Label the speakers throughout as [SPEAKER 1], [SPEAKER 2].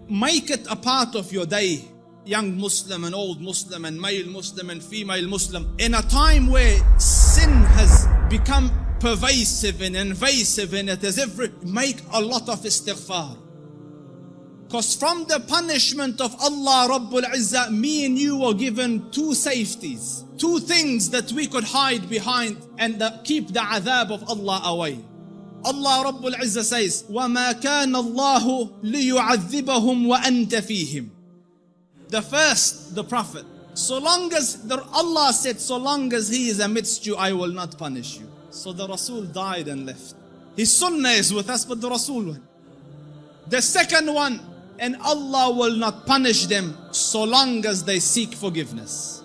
[SPEAKER 1] make it a part of your day, young Muslim and old Muslim and male Muslim and female Muslim. In a time where sin has become pervasive and invasive and it is make a lot of istighfar. Because from the punishment of Allah Rabbul Izzah, me and you were given two safeties, two things that we could hide behind and keep the adhab of Allah away. Allah Rabbul Izzah says, وَمَا كَانَ اللَّهُ لِيُعَذِّبَهُمْ وَأَنْتَ فِيهِمْ. The first, the Prophet, so long as Allah said, so long as he is amidst you, I will not punish you. So the Rasul died and left. His sunnah is with us, but the Rasul went. The second one, and Allah will not punish them so long as they seek forgiveness.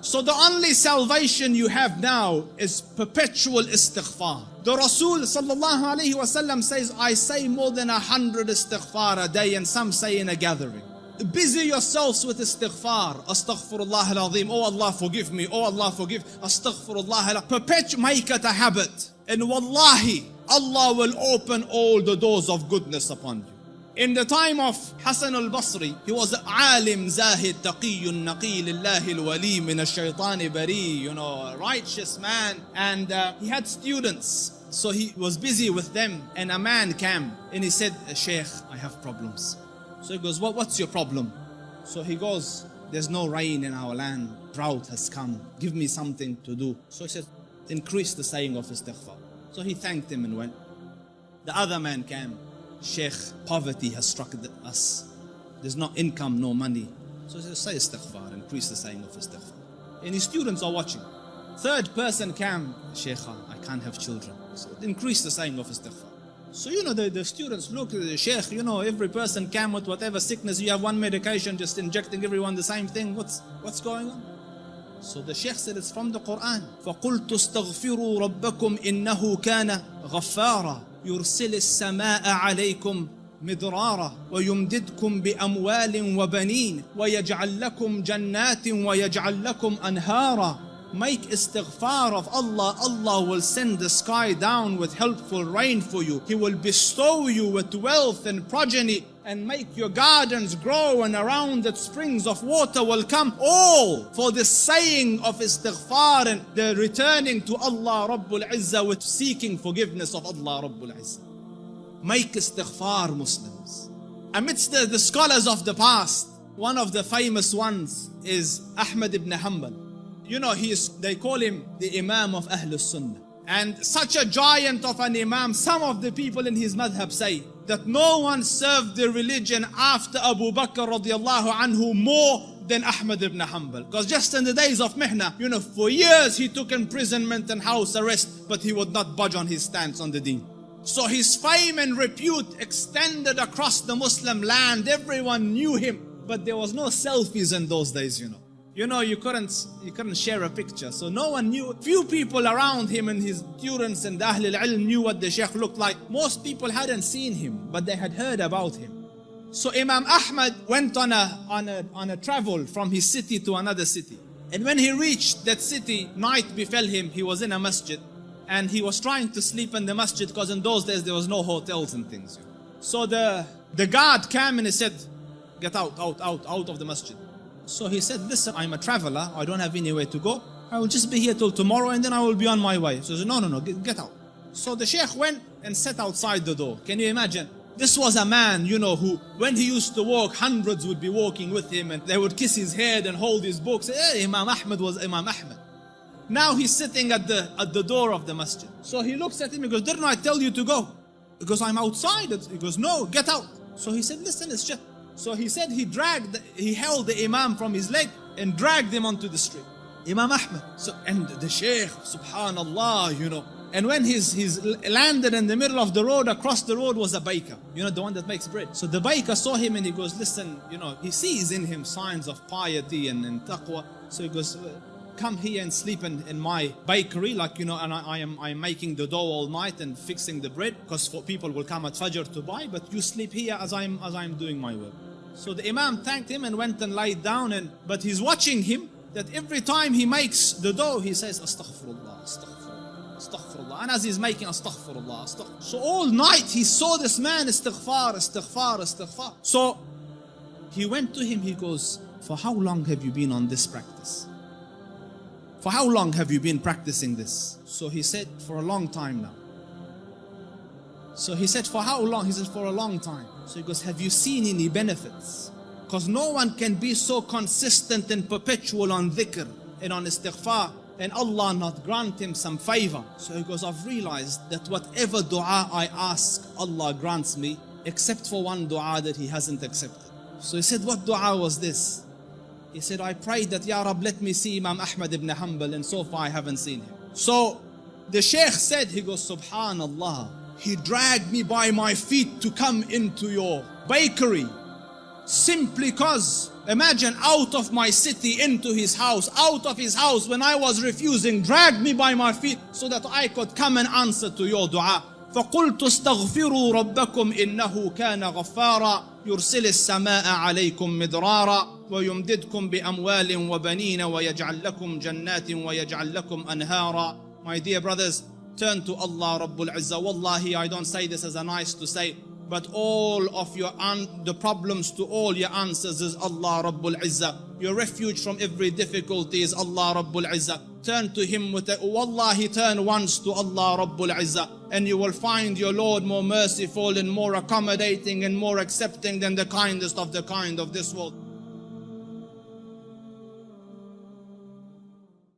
[SPEAKER 1] So the only salvation you have now is perpetual istighfar. The Rasul sallallahu alayhi wasallam says, I say more than 100 istighfar a day, and some say in a gathering. Busy yourselves with istighfar. Astaghfirullah al-azim. Oh Allah forgive me. Oh Allah forgive. Astaghfirullah. Perpetual, make it a habit. And wallahi, Allah will open all the doors of goodness upon you. In the time of Hassan al-Basri, he was alim, zahid, taqiyyun, naqi, lillahi al-wali, min al-shaytani bari, a righteous man. And he had students. So he was busy with them. And a man came and he said, Shaykh, I have problems. So he goes, what's your problem? So he goes, there's no rain in our land. Drought has come. Give me something to do. So he said, increase the saying of istighfar. So he thanked him and went. The other man came. Sheikh, poverty has struck us. There's no income, no money. So he said, say istighfar, increase the saying of istighfar. And his students are watching. Third person came. Sheikh, I can't have children. So increase the saying of istighfar. So the students look at the Sheikh, every person came with whatever sickness, you have one medication, just injecting everyone the same thing. What's going on? So the Sheikh said, it's from the Quran. فَقُلْتُ اسْتَغْفِرُوا رَبَّكُمْ إِنَّهُ كَانَ غَفَّارًا يُرْسِلِ السَّمَاءَ عَلَيْكُمْ مِدْرَارًا وَيُمْدِدْكُمْ بِأَمْوَالٍ وَبَنِينَ وَيَجْعَلْ لَكُمْ جَنَّاتٍ وَيَجْعَلْ لَكُمْ أَنْهَارًا. Make istighfar of Allah. Allah will send the sky down with helpful rain for you. He will bestow you with wealth and progeny and make your gardens grow, and around it springs of water will come. All for the saying of istighfar and the returning to Allah Rabbul Izzah with seeking forgiveness of Allah Rabbul Izzah. Make istighfar, Muslims. Amidst the scholars of the past, one of the famous ones is Ahmad ibn Hanbal. They call him the Imam of Ahlul Sunnah. And such a giant of an Imam, some of the people in his madhab say that no one served the religion after Abu Bakr radiallahu anhu more than Ahmad ibn Hanbal. Because just in the days of Mihna, for years he took imprisonment and house arrest, but he would not budge on his stance on the deen. So his fame and repute extended across the Muslim land. Everyone knew him, but there was no selfies in those days, you couldn't share a picture. So no one knew. Few people around him and his students and the Ahlul Ilm knew what the Shaykh looked like. Most people hadn't seen him, but they had heard about him. So Imam Ahmad went on a travel from his city to another city. And when he reached that city, night befell him. He was in a masjid and he was trying to sleep in the masjid, because in those days there was no hotels and things. So the guard came and he said, get out of the masjid. So he said, listen, I'm a traveler. I don't have anywhere to go. I will just be here till tomorrow and then I will be on my way. So he said, no, get out. So the Shaykh went and sat outside the door. Can you imagine? This was a man, who, when he used to walk, hundreds would be walking with him and they would kiss his head and hold his books. Imam Ahmad was Imam Ahmad. Now he's sitting at the door of the masjid. So he looks at him and goes, didn't I tell you to go? He goes, I'm outside. He goes, no, get out. So he said, listen, it's just... So he said he held the Imam from his leg and dragged him onto the street. Imam Ahmad. So, and the Shaykh, subhanallah, And when he's landed in the middle of the road, across the road was a baker, the one that makes bread. So the baker saw him and he goes, listen, he sees in him signs of piety and taqwa. So he goes, come here and sleep in my bakery, and I'm making the dough all night and fixing the bread, because people will come at Fajr to buy, but you sleep here as I'm doing my work. So the Imam thanked him and went and laid down, but he's watching him, that every time he makes the dough, he says, Astaghfirullah, Astaghfirullah, Astaghfirullah. And as he's making Astaghfirullah, Astaghfirullah. So all night he saw this man, Istighfar, Istighfar, Istighfar. So He went to him, he goes, for how long have you been on this practice? For how long have you been practicing this? So he said, for a long time now. So he said, for how long? He said, for a long time. So he goes, have you seen any benefits? Because no one can be so consistent and perpetual on dhikr and on istighfar and Allah not grant him some favor. So he goes, I've realized that whatever dua I ask, Allah grants me, except for one dua that he hasn't accepted. So he said, what dua was this? He said, I prayed that, Ya Rab, let me see Imam Ahmad ibn Hanbal, and so far I haven't seen him. So the Shaykh said, he goes, Subhanallah, he dragged me by my feet to come into your bakery. Simply cause, imagine, out of my city into his house, out of his house when I was refusing, dragged me by my feet so that I could come and answer to your dua. فقلت استغفروا ربكم إنه كان غفارا يرسل السماء عليكم مدرارا ويمددكم بأموال وبنين ويجعل لكم جنات ويجعل لكم أنهارا. My dear brothers, turn to Allah Rabbul Izzah. Wallahi, I don't say this as a nice to say, but all of the problems to all your answers is Allah Rabbul Izzah. Your refuge from every difficulty is Allah Rabbul Izzah. Turn to Him Wallahi, turn once to Allah Rabbul Izzah, and you will find your Lord more merciful and more accommodating and more accepting than the kindest of the kind of this world.